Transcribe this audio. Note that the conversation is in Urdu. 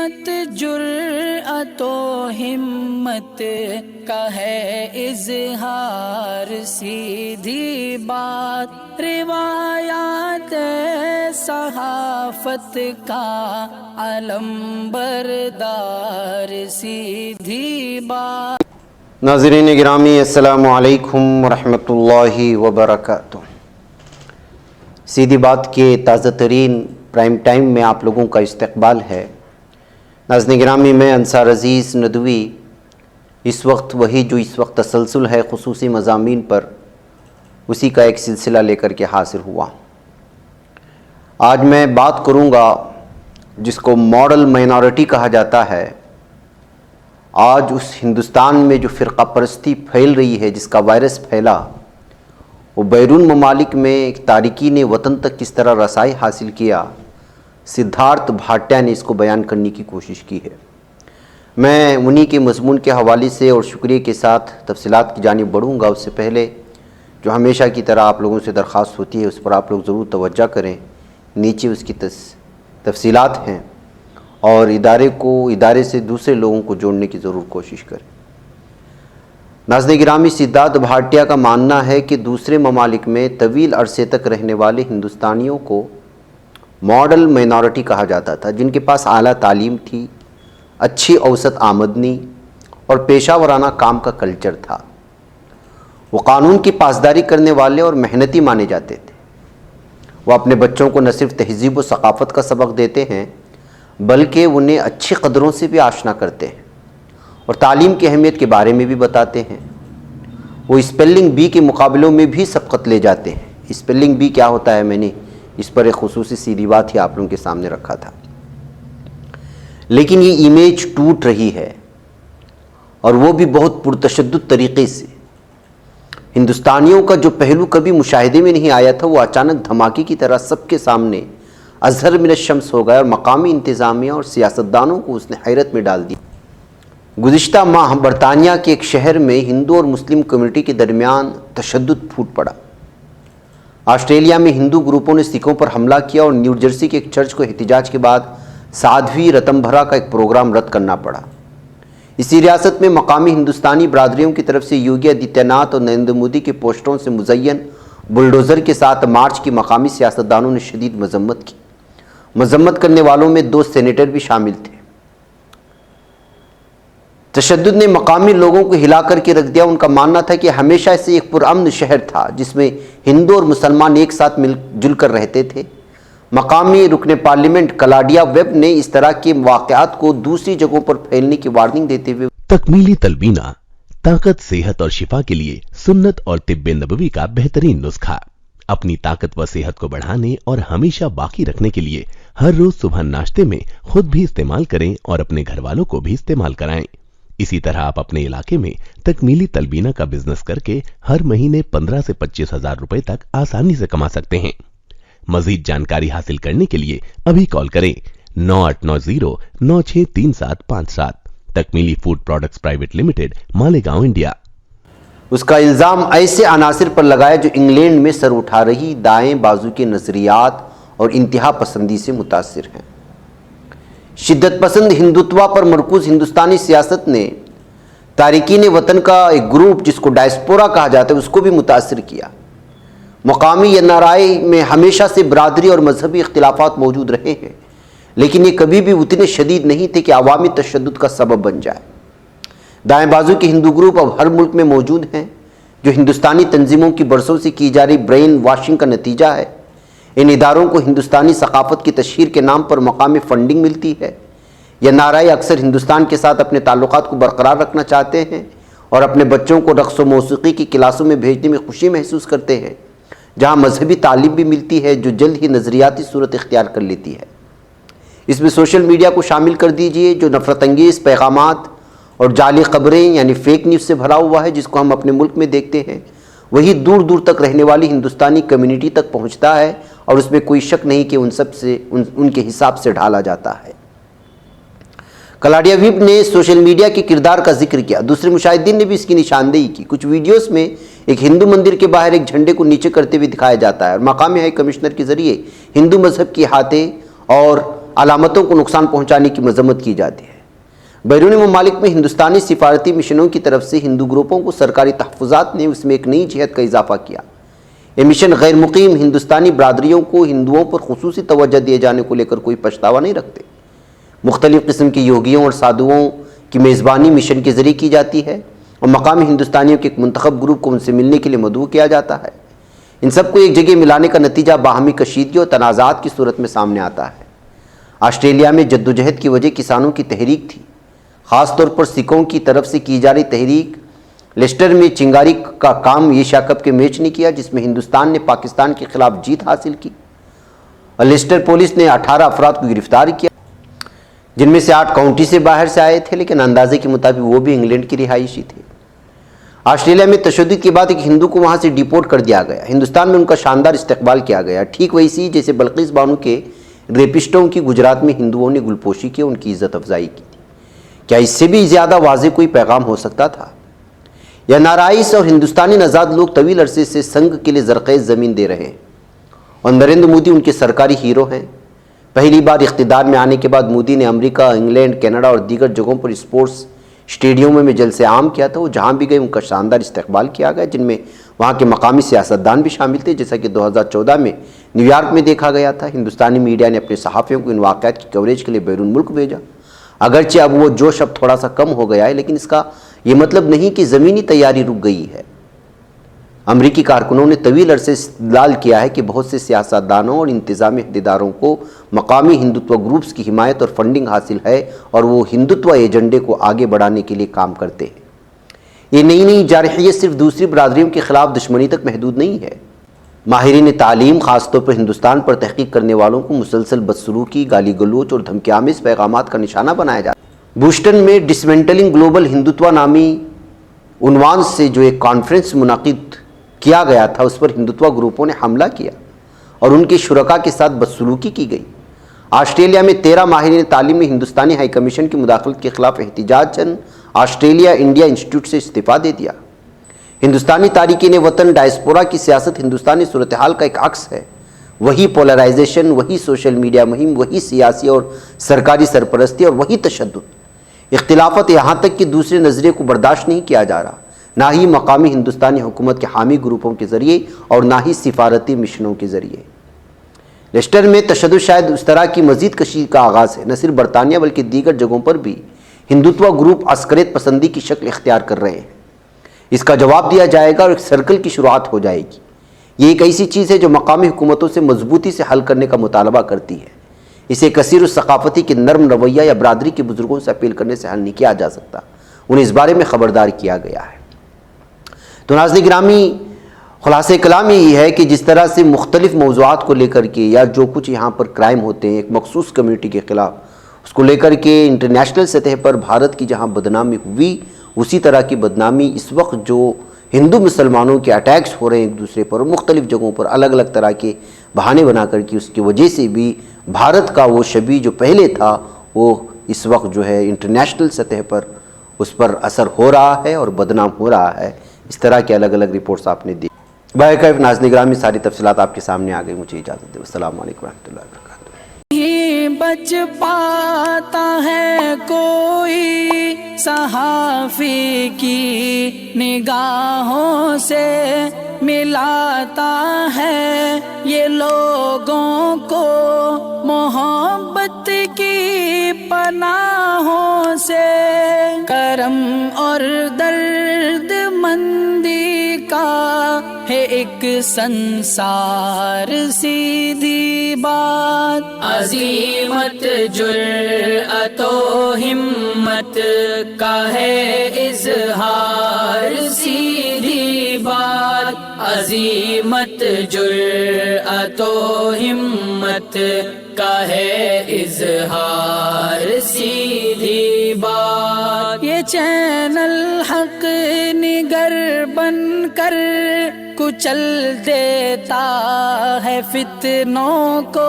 مت جرأت و ہمت کا ہے اظہار، سیدھی بات روایات صحافت کا علم بردار، سیدھی بات۔ ناظرین گرامی السلام علیکم ورحمۃ اللہ وبرکاتہ۔ سیدھی بات کے تازہ ترین پرائم ٹائم میں آپ لوگوں کا استقبال ہے۔ ناظرین گرامی، میں انصار عزیز ندوی اس وقت تسلسل ہے خصوصی مضامین پر، اسی کا ایک سلسلہ لے کر کے حاضر ہوا۔ آج میں بات کروں گا جس کو ماڈل مائنارٹی کہا جاتا ہے۔ آج اس ہندوستان میں جو فرقہ پرستی پھیل رہی ہے، جس کا وائرس پھیلا، وہ بیرون ممالک میں تارکین وطن تک کس طرح رسائی حاصل کیا، سدھارتھ بھاٹیہ نے اس کو بیان کرنے کی کوشش کی ہے۔ میں انہی کے مضمون کے حوالے سے اور شکریہ کے ساتھ تفصیلات کی جانب بڑھوں گا۔ اس سے پہلے جو ہمیشہ کی طرح آپ لوگوں سے درخواست ہوتی ہے، اس پر آپ لوگ ضرور توجہ کریں۔ نیچے اس کی تفصیلات ہیں، اور ادارے سے دوسرے لوگوں کو جوڑنے کی ضرور کوشش کریں۔ ناظرین گرامی، سدھارتھ بھاٹیہ کا ماننا ہے کہ دوسرے ممالک میں طویل عرصے تک رہنے والے ہندوستانیوں کو ماڈل مائنارٹی کہا جاتا تھا، جن کے پاس اعلیٰ تعلیم تھی، اچھی اوسط آمدنی اور پیشہ ورانہ کام کا کلچر تھا۔ وہ قانون کی پاسداری کرنے والے اور محنتی مانے جاتے تھے۔ وہ اپنے بچوں کو نہ صرف تہذیب و ثقافت کا سبق دیتے ہیں، بلکہ انہیں اچھی قدروں سے بھی آشنا کرتے ہیں اور تعلیم کی اہمیت کے بارے میں بھی بتاتے ہیں۔ وہ اسپیلنگ بی کے مقابلوں میں بھی سبقت لے جاتے ہیں۔ اسپیلنگ بی کیا ہوتا ہے، میں نے اس پر ایک خصوصی سیدھی بات ہی آپ لوگوں کے سامنے رکھا تھا۔ لیکن یہ امیج ٹوٹ رہی ہے، اور وہ بھی بہت پرتشدد طریقے سے۔ ہندوستانیوں کا جو پہلو کبھی مشاہدے میں نہیں آیا تھا، وہ اچانک دھماکے کی طرح سب کے سامنے اظہر من الشمس ہو گیا، اور مقامی انتظامیہ اور سیاستدانوں کو اس نے حیرت میں ڈال دیا۔ گزشتہ ماہ برطانیہ کے ایک شہر میں ہندو اور مسلم کمیونٹی کے درمیان تشدد پھوٹ پڑا۔ آسٹریلیا میں ہندو گروپوں نے سکھوں پر حملہ کیا، اور نیو جرسی کے ایک چرچ کو احتجاج کے بعد سادھوی رتمبھرا کا ایک پروگرام رد کرنا پڑا۔ اسی ریاست میں مقامی ہندوستانی برادریوں کی طرف سے یوگی آدتیہ ناتھ اور نریندر مودی کے پوسٹروں سے مزین بلڈوزر کے ساتھ مارچ کی مقامی سیاستدانوں نے شدید مذمت کی۔ مذمت کرنے والوں میں 2 سینیٹر بھی شامل تھے۔ تشدد نے مقامی لوگوں کو ہلا کر کے رکھ دیا۔ ان کا ماننا تھا کہ ہمیشہ سے ایک پرامن شہر تھا، جس میں ہندو اور مسلمان ایک ساتھ مل جل کر رہتے تھے۔ مقامی رکن پارلیمنٹ کلاڈیا ویب نے اس طرح کے واقعات کو دوسری جگہوں پر پھیلنے کی وارننگ دیتے ہوئے تکمیلی تلبینہ، طاقت، صحت اور شفا کے لیے سنت اور طب نبوی کا بہترین نسخہ۔ اپنی طاقت و صحت کو بڑھانے اور ہمیشہ باقی رکھنے کے لیے ہر روز صبح ناشتے میں خود بھی استعمال کریں اور اپنے گھر والوں کو بھی استعمال کرائیں۔ اسی طرح آپ اپنے علاقے میں تکمیلی تلبینہ کا بزنس کر کے ہر مہینے 15 سے 25 ہزار روپے تک آسانی سے کما سکتے ہیں۔ مزید جانکاری حاصل کرنے کے لیے ابھی کال کریں 9890963757۔ تکمیلی food products private limited, Malegaon, India. اس کا الزام ایسے عناصر پر لگایا جو انگلینڈ میں سر اٹھا رہی دائیں بازو کے نظریات اور انتہا پسندی سے متاثر ہیں۔ شدت پسند ہندوتوا پر مرکوز ہندوستانی سیاست نے تارکین وطن کا ایک گروپ، جس کو ڈائسپورا کہا جاتا ہے، اس کو بھی متاثر کیا۔ مقامی NRI میں ہمیشہ سے برادری اور مذہبی اختلافات موجود رہے ہیں، لیکن یہ کبھی بھی اتنے شدید نہیں تھے کہ عوامی تشدد کا سبب بن جائے۔ دائیں بازو کے ہندو گروپ اب ہر ملک میں موجود ہیں، جو ہندوستانی تنظیموں کی برسوں سے کی جا رہی برین واشنگ کا نتیجہ ہے۔ ان اداروں کو ہندوستانی ثقافت کی تشہیر کے نام پر مقامی فنڈنگ ملتی ہے۔ NRI اکثر ہندوستان کے ساتھ اپنے تعلقات کو برقرار رکھنا چاہتے ہیں، اور اپنے بچوں کو رقص و موسیقی کی کلاسوں میں بھیجنے میں خوشی محسوس کرتے ہیں، جہاں مذہبی تعلیم بھی ملتی ہے، جو جلد ہی نظریاتی صورت اختیار کر لیتی ہے۔ اس میں سوشل میڈیا کو شامل کر دیجئے، جو نفرت انگیز پیغامات اور جعلی خبریں یعنی فیک نیوز سے بھرا ہوا ہے، جس کو ہم اپنے ملک میں دیکھتے ہیں، وہی دور دور تک رہنے والی ہندوستانی کمیونٹی تک پہنچتا ہے، اور اس میں کوئی شک نہیں کہ ان کے حساب سے ڈھالا جاتا ہے۔ کلاڈیا ویب نے سوشل میڈیا کے کردار کا ذکر کیا۔ دوسرے مشاہدین نے بھی اس کی نشاندہی کی۔ کچھ ویڈیوز میں ایک ہندو مندر کے باہر ایک جھنڈے کو نیچے کرتے ہوئے دکھایا جاتا ہے، اور مقامی ہائی کمشنر کے ذریعے ہندو مذہب کے احاطے اور علامتوں کو نقصان پہنچانے کی مذمت کی جاتی ہے۔ بیرونی ممالک میں ہندوستانی سفارتی مشنوں کی طرف سے ہندو گروپوں کو سرکاری تحفظات نے اس میں ایک نئی جہت کا اضافہ کیا۔ یہ مشن غیر مقیم ہندوستانی برادریوں کو ہندوؤں پر خصوصی توجہ دیے جانے کو لے کر کوئی پچھتاوا نہیں رکھتے۔ مختلف قسم کے یوگیوں اور سادھوؤں کی میزبانی مشن کے ذریعے کی جاتی ہے اور مقامی ہندوستانیوں کے ایک منتخب گروپ کو ان سے ملنے کے لیے مدعو کیا جاتا ہے۔ ان سب کو ایک جگہ ملانے کا نتیجہ باہمی کشیدگی اور تنازعات کی صورت میں سامنے آتا ہے۔ آسٹریلیا میں جدوجہد کی وجہ کسانوں کی تحریک تھی، خاص طور پر سکھوں کی طرف سے کی جا رہی تحریک۔ لیسٹر میں چنگاری کا کام ایشیا کپ کے میچ نے کیا جس میں ہندوستان نے پاکستان کے خلاف جیت حاصل کی، اور لیسٹر پولیس نے 18 افراد کو گرفتار کیا جن میں سے 8 کاؤنٹی سے باہر سے آئے تھے، لیکن اندازے کے مطابق وہ بھی انگلینڈ کی رہائشی تھے۔ آسٹریلیا میں تشدد کے بعد ایک ہندو کو وہاں سے ڈیپورٹ کر دیا گیا۔ ہندوستان میں ان کا شاندار استقبال کیا گیا، ٹھیک ویسی جیسے بلقیس بانو کے ریپسٹوں کی گجرات میں ہندوؤں نے گلپوشی کی، ان کی عزت افزائی کی تھی۔ کیا اس سے بھی زیادہ واضح کوئی پیغام ہو سکتا تھا؟ یا نارائس اور ہندوستانی نژاد لوگ طویل عرصے سے سنگھ کے لیے زرخیز زمین دے رہے ہیں اور نریندر مودی ان کے سرکاری ہیرو ہیں۔ پہلی بار اقتدار میں آنے کے بعد مودی نے امریکہ، انگلینڈ، کینیڈا اور دیگر جگہوں پر اسپورٹس اسٹیڈیموں میں جلسے عام کیا تھا۔ وہ جہاں بھی گئے ان کا شاندار استقبال کیا گیا، جن میں وہاں کے مقامی سیاستدان بھی شامل تھے، جیسا کہ 2014 میں نیو یارک میں دیکھا گیا تھا۔ ہندوستانی میڈیا نے اپنے صحافیوں کو ان واقعات کی کوریج کے لیے بیرون ملک بھیجا۔ اگرچہ اب وہ جوش اب تھوڑا سا کم ہو گیا ہے، لیکن اس کا یہ مطلب نہیں کہ زمینی تیاری رک گئی ہے۔ امریکی کارکنوں نے طویل عرصے استدلال کیا ہے کہ بہت سے سیاستدانوں اور انتظامی عہدیداروں کو مقامی ہندوتوا گروپس کی حمایت اور فنڈنگ حاصل ہے اور وہ ہندوتوا ایجنڈے کو آگے بڑھانے کے لیے کام کرتے ہیں۔ یہ نئی جارحیت صرف دوسری برادریوں کے خلاف دشمنی تک محدود نہیں ہے۔ ماہرین تعلیم، خاص طور پر ہندوستان پر تحقیق کرنے والوں کو مسلسل بدسلوکی، گالی گلوچ اور دھمکی آمیز پیغامات کا نشانہ بنایا جاتا ہے۔ بوسٹن میں ڈسمینٹلنگ گلوبل ہندوتوا نامی عنوان سے جو ایک کانفرنس منعقد کیا گیا تھا، اس پر ہندوتوا گروپوں نے حملہ کیا اور ان کے شرکاء کے ساتھ بدسلوکی کی گئی۔ آسٹریلیا میں 13 ماہرین تعلیم نے ہندوستانی ہائی کمیشن کی مداخلت کے خلاف احتجاجاً آسٹریلیا انڈیا انسٹیٹیوٹ سے استعفیٰ دے دیا۔ ہندوستانی تارکین وطن ڈائسپورا کی سیاست ہندوستانی صورتحال کا ایک عکس ہے۔ وہی پولرائزیشن، وہی سوشل میڈیا مہم، وہی سیاسی اور سرکاری سرپرستی اور وہی تشدد۔ اختلافات یہاں تک کہ دوسرے نظریے کو برداشت نہیں کیا جا رہا، نہ ہی مقامی ہندوستانی حکومت کے حامی گروپوں کے ذریعے اور نہ ہی سفارتی مشنوں کے ذریعے۔ لیسٹر میں تشدد شاید اس طرح کی مزید کشی کا آغاز ہے۔ نہ صرف برطانیہ بلکہ دیگر جگہوں پر بھی ہندوتوا گروپ عسکریت پسندی کی شکل اختیار کر رہے ہیں۔ اس کا جواب دیا جائے گا اور ایک سرکل کی شروعات ہو جائے گی۔ یہ ایک ایسی چیز ہے جو مقامی حکومتوں سے مضبوطی سے حل کرنے کا مطالبہ کرتی ہے۔ اسے کثیر الثقافتی کے نرم رویہ یا برادری کے بزرگوں سے اپیل کرنے سے حل نہیں کیا جا سکتا، انہیں اس بارے میں خبردار کیا گیا ہے۔ تو ناظرین گرامی، خلاصہ کلام یہی ہے کہ جس طرح سے مختلف موضوعات کو لے کر کے یا جو کچھ یہاں پر کرائم ہوتے ہیں ایک مخصوص کمیونٹی کے خلاف، اس کو لے کر کے انٹرنیشنل سطح پر بھارت کی جہاں بدنامی ہوئی، اسی طرح کی بدنامی اس وقت جو ہندو مسلمانوں کے اٹیکس ہو رہے ہیں ایک دوسرے پر، مختلف جگہوں پر الگ الگ طرح کے بہانے بنا کر کے، اس کی وجہ سے بھی بھارت کا وہ شبیہ جو پہلے تھا وہ اس وقت جو ہے انٹرنیشنل سطح پر اس پر اثر ہو رہا ہے اور بدنام ہو رہا ہے۔ اس طرح کے الگ الگ رپورٹس آپ نے دی۔ باقاعدہ ناظرین گرامی، ساری تفصیلات آپ کے سامنے آ گئی، مجھے اجازت دیں۔ السلام علیکم ورحمۃ اللہ وبرکاتہ۔ نہیں بچ پاتا ہے کوئی صحافی کی نگاہوں سے، ملاتا ہے یہ لوگوں کو محبت کی پناہوں سے، کرم اور درد مندی کا ہے ایک سنسار، سیدھی بات عظیمت جرأت و ہمت کا ہے اظہار، سیدھی بات عظیمت جرأت و ہمت کا ہے اظہار، سیدھی بات۔ یہ چینل حق نگر بن کر کچل دیتا ہے فتنوں کو،